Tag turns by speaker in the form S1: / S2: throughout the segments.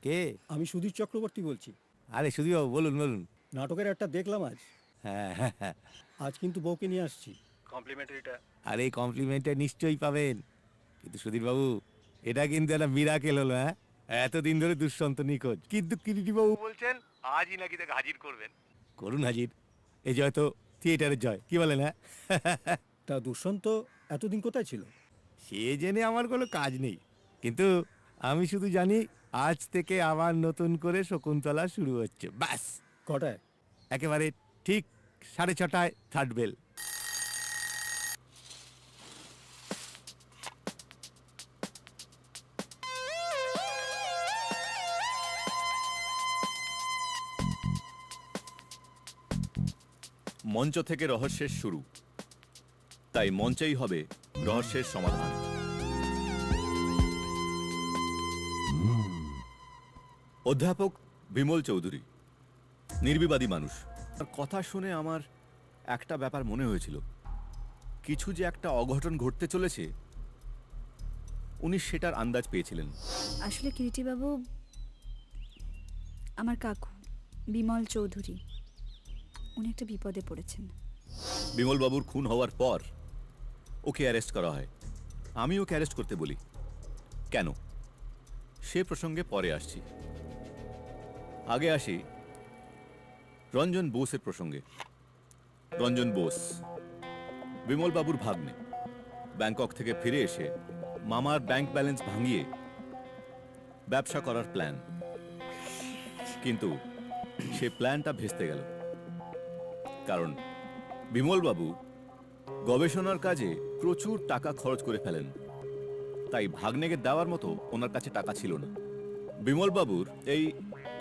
S1: কে?
S2: আমি সুধীর চক্রবর্তী বলছি।
S1: আরে সুধীরবাবু, বলুন বলুন।
S2: নাটকের একটা দেখলাম আজ।
S1: হ্যাঁ হ্যাঁ হ্যাঁ।
S2: আজ কিন্তু বউকে নিয়ে আসছি। কমপ্লিমেন্টারিটা।
S1: আরে কমপ্লিমেন্টটা নিশ্চয়ই পাবেন, কিন্তু সুধীরবাবু এটা কিন্তু একটা মিরাকেল হলো। হ্যাঁ, এতদিন ধরে দুষ্যন্ত নিখোঁজ, কিন্তু কিরিটিবাবু বলছেন আজই নাকি তাকে হাজির করবেন। করুন হাজির। এই জয় তো থিয়েটারের জয়, কি বলেন? হ্যাঁ।
S2: তা দুষ্যন্ত এতদিন কোথায় ছিল?
S1: সে জেনে আমার কোনো কাজ নেই, কিন্তু আমি শুধু জানি আজ থেকে আবার নতুন করে শকুন্তলা শুরু হচ্ছে, ব্যাস।
S2: কটায়?
S1: একেবারে ঠিক 6:30টায় থার্ড বেল।
S3: মঞ্চ থেকে রহস্যের শুরু, তাই মঞ্চেই হবে রহস্যের সমাধান। অধ্যাপক বিমল চৌধুরী নির্বিবাদী মানুষ। তার কথা শুনে আমার একটা ব্যাপার মনে হয়েছিল, কিছু যে একটা অঘটন ঘটতে চলেছে উনি সেটার আন্দাজ পেয়েছিলেন।
S4: আসলে কিরিটিবাবু, আমার কাকু বিমল চৌধুরী, উনি একটা বিপদে পড়েছেন।
S3: বিমলবাবুর খুন হওয়ার পর ওকে অ্যারেস্ট করা হয়। আমি ওকে অ্যারেস্ট করতে বলি। কেন, সে প্রসঙ্গে পরে আসছি। আগে আসি রঞ্জন বোসের প্রসঙ্গে। রঞ্জন বোস বিমলবাবুর ভাগ্নে। ব্যাংকক থেকে ফিরে এসে মামার ব্যাংক ব্যালেন্স ভাঙিয়ে ব্যবসা করার প্ল্যান, কিন্তু সে প্ল্যানটা ভেস্তে গেল। কারণ বিমলবাবু গবেষণার কাজে প্রচুর টাকা খরচ করে ফেলেন, তাই ভাগ্নেকে দেওয়ার মতো ওনার কাছে টাকা ছিল না। বিমলবাবুর এই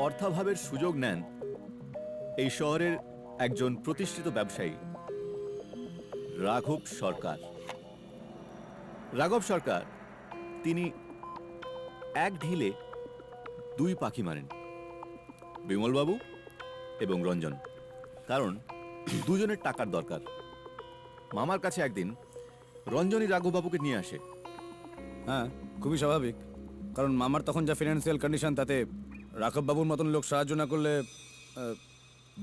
S3: অর্থাভাবের সুযোগ নেন এই শহরের একজন প্রতিষ্ঠিত ব্যবসায়ী রাঘব সরকার। রাঘব সরকার তিনি এক ঢিলে দুই পাখি মারেন, বিমলবাবু এবং রঞ্জন। কারণ দুজনের টাকার দরকার। মামার কাছে একদিন রঞ্জনই রাঘববাবুকে নিয়ে আসে।
S5: হ্যাঁ, খুবই স্বাভাবিক, কারণ মামার তখন যা ফিনান্সিয়াল কন্ডিশন, তাতে রাঘববাবুর মতন লোক সাহায্য না করলে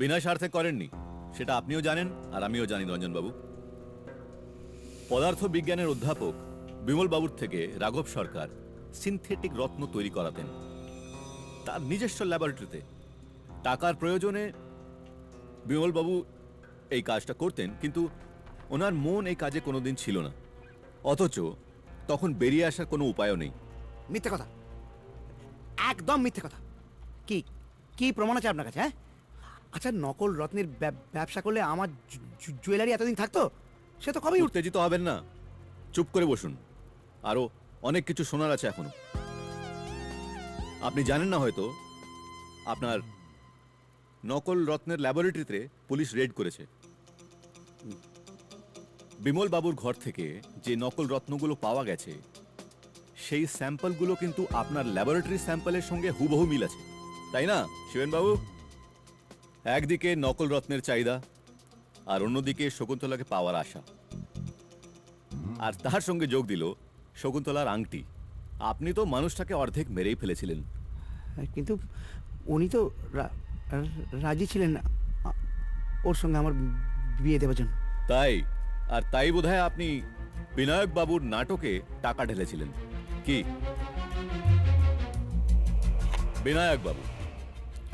S3: বিনা স্বার্থে করেননি, সেটা আপনিও জানেন আর আমিও জানি রঞ্জনবাবু। পদার্থ বিজ্ঞানের অধ্যাপক বিমলবাবুর থেকে রাঘব সরকার সিনথেটিক রত্ন তৈরি করাতেন তার নিজস্ব ল্যাবরেটরিতে। টাকার প্রয়োজনে বিমলবাবু এই কাজটা করতেন, কিন্তু ওনার মন এই কাজে কোনোদিন ছিল না। অথচ তখন বেরিয়ে আসার কোনো উপায়ও নেই।
S6: মিথ্যে কথা, একদম মিথ্যে কথা। কি কি প্রমাণ আছে আপনার কাছে? হ্যাঁ, আচ্ছা, নকল রত্নের ব্যবসা করলে আমার জুয়েলারি এতদিন থাকতো? সে তো কবেই
S3: উত্তেজিত হবেন না, চুপ করে বসুন। আরো অনেক কিছু শোনার আছে এখনো। আপনি জানেন না হয়তো, আপনার নকল রত্নের ল্যাবরেটরিতে পুলিশ রেড করেছে। বিমল বাবুর ঘর থেকে যে নকল রত্নগুলো পাওয়া গেছে সেই স্যাম্পলগুলো কিন্তু আপনার ল্যাবরেটরি স্যাম্পলের সঙ্গে হুবহু মিল আছে, তাই না শিবেন বাবু? একদিকে নকল রত্নের চাহিদা আর অন্যদিকে শকুন্তলাকে পাওয়ার আশা, আর তার সঙ্গে যোগ দিল শকুন্তলার আংটি। আপনি তো মানুষটাকে অর্ধেক মেরেই ফেলেছিলেন।
S6: কিন্তু উনি তো রাজি ছিলেন ওর সঙ্গে আমার বিয়ে দেওয়ার জন্য।
S3: তাই, আর তাই বোধহয় আপনি বিনায়ক বাবুর নাটকে টাকা ঢেলেছিলেন। কি বিনায়ক বাবু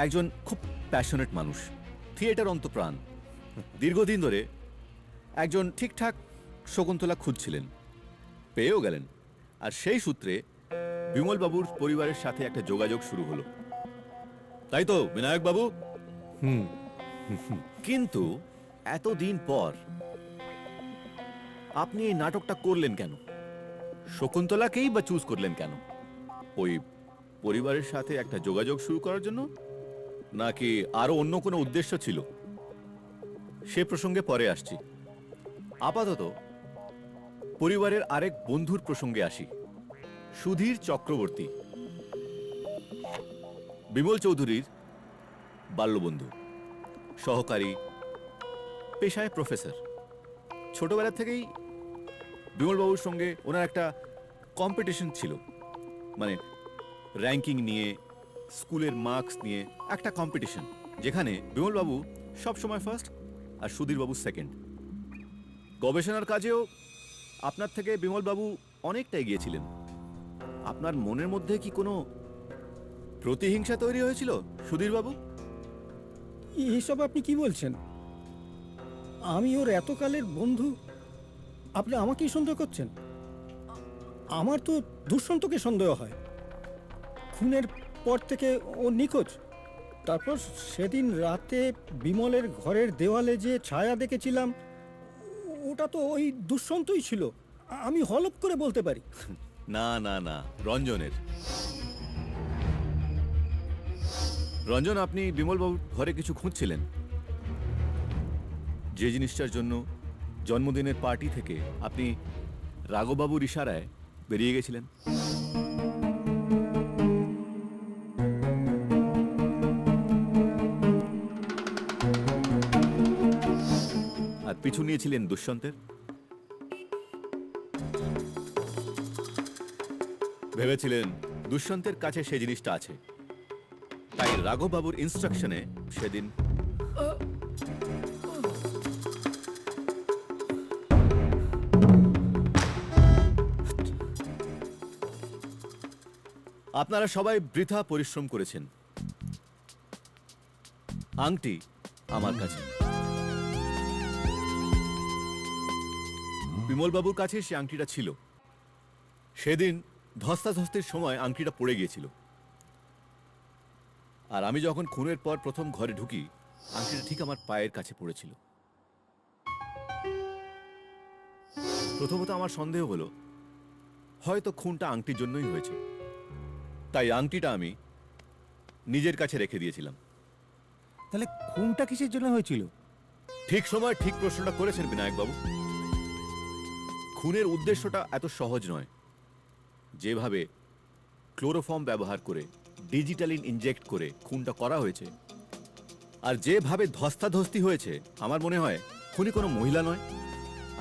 S3: একজন খুব প্যাশনেট মানুষ, থিয়েটার অন্তপ্রাণ। দীর্ঘদিন ধরে একজন ঠিকঠাক শকুন্তলা খুঁজছিলেন, পেয়েও গেলেন। আর সেই সূত্রে বিমল বাবুর পরিবারের সাথে একটা যোগাযোগ শুরু হলো, তাই তো বিনায়ক বাবু? কিন্তু এতদিন পর আপনি এই নাটকটা করলেন কেন? শকুন্তলাকেই বা চুজ করলেন কেন? ওই পরিবারের সাথে একটা যোগাযোগ শুরু করার জন্য, নাকি আরো অন্য কোনো উদ্দেশ্য ছিল? সে প্রসঙ্গে পরে আসছি। আপাতত পরিবারের আরেক বন্ধুর প্রসঙ্গে আসি, সুধীর চক্রবর্তী, বিমল চৌধুরীর বাল্যবন্ধু, সহকারী, পেশায় প্রফেসর। ছোটবেলা থেকেই বিমলবাবুর সঙ্গে ওনার একটা কম্পিটিশন ছিল, মানে র্যাঙ্কিং নিয়ে, স্কুলের মার্কস নিয়ে একটা কম্পিটিশন, যেখানে বিমলবাবু সবসময় ফার্স্ট আর সুধীরবাবু সেকেন্ড। গবেষণার কাজেও আপনার থেকে বিমলবাবু অনেকটা এগিয়েছিলেন। আপনার মনের মধ্যে কি কোনো প্রতিহিংসা তৈরি হয়েছিল সুধীরবাবু?
S2: এইসব আপনি কি বলছেন? আমি ওর এতকালের বন্ধু, আপনি আমাকেই সন্দেহ করছেন? আমার তো দুষ্যন্তকে সন্দেহ হয়। খুনের পর থেকে ও নিখোঁজ। তারপর সেদিন রাতে বিমলের ঘরের দেওয়ালে যে ছায়া দেখেছিলাম, ওটা তো ওই দুষ্যন্তই ছিল। আমি হলপ করে বলতে পারি।
S3: না না না, রঞ্জনের। রঞ্জন, আপনি বিমলবাবুর ঘরে কিছু খুঁজছিলেন, যে জিনিসটার জন্য জন্মদিনের পার্টি থেকে আপনি রাঘববাবুর ইশারায় বেরিয়ে গেছিলেন। আর পিছু নিয়েছিলেন দুষ্যন্তের। ভেবেছিলেন দুষ্যন্তের কাছে সেই জিনিসটা আছে, তাই রাঘববাবুর ইনস্ট্রাকশনে সেদিন আপনারা সবাই বৃথা পরিশ্রম করেছেন। আংটি আমার কাছে, বিমলবাবুর কাছে সে আংটিটা ছিল। সেদিন ধস্তাধস্তির সময় আংটিটা পড়ে গিয়েছিল, আর আমি যখন খুনের পর প্রথম ঘরে ঢুকি, আংটিটা ঠিক আমার পায়ের কাছে পড়েছিল। প্রথমত আমার সন্দেহ হলো হয়তো খুনটা আংটির জন্যই হয়েছে, তাই আংটিটা আমি নিজের কাছে রেখে দিয়েছিলাম।
S1: তাহলে খুনটা কিসের জন্য হয়েছিল?
S3: ঠিক সময় ঠিক প্রশ্নটা করেছেন বিনায়কবাবু। খুনের উদ্দেশ্যটা এত সহজ নয়। যেভাবে ক্লোরোফর্ম ব্যবহার করে ডিজিটালিন ইনজেক্ট করে খুনটা করা হয়েছে, আর যেভাবে ধস্তাধস্তি হয়েছে, আমার মনে হয় খুনি কোনো মহিলা নয়,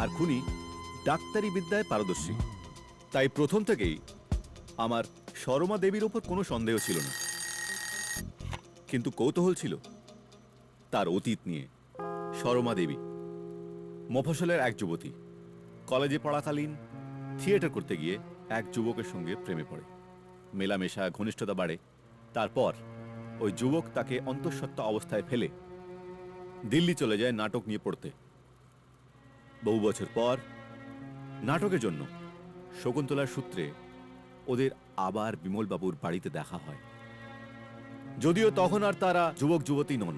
S3: আর খুনি ডাক্তারি বিদ্যায় পারদর্শী। তাই প্রথম থেকেই আমার সরমা দেবীর ওপর কোনো সন্দেহ ছিল না, কিন্তু কৌতূহল ছিল তার অতীত নিয়ে। সরমা দেবী মফস্বলের এক যুবতী, কলেজে পড়াকালীন থিয়েটার করতে গিয়ে এক যুবকের সঙ্গে প্রেমে পড়ে, মেলামেশা ঘনিষ্ঠতা বাড়ে। তারপর ওই যুবক তাকে অন্তঃসত্ত্বা অবস্থায় ফেলে দিল্লি চলে যায় নাটক নিয়ে পড়তে। বহু বছর পর নাটকের জন্য শকুন্তলার সূত্রে ওদের আবার বিমলবাবুর বাড়িতে দেখা হয়, যদিও তখন আর তারা যুবক যুবতী নন।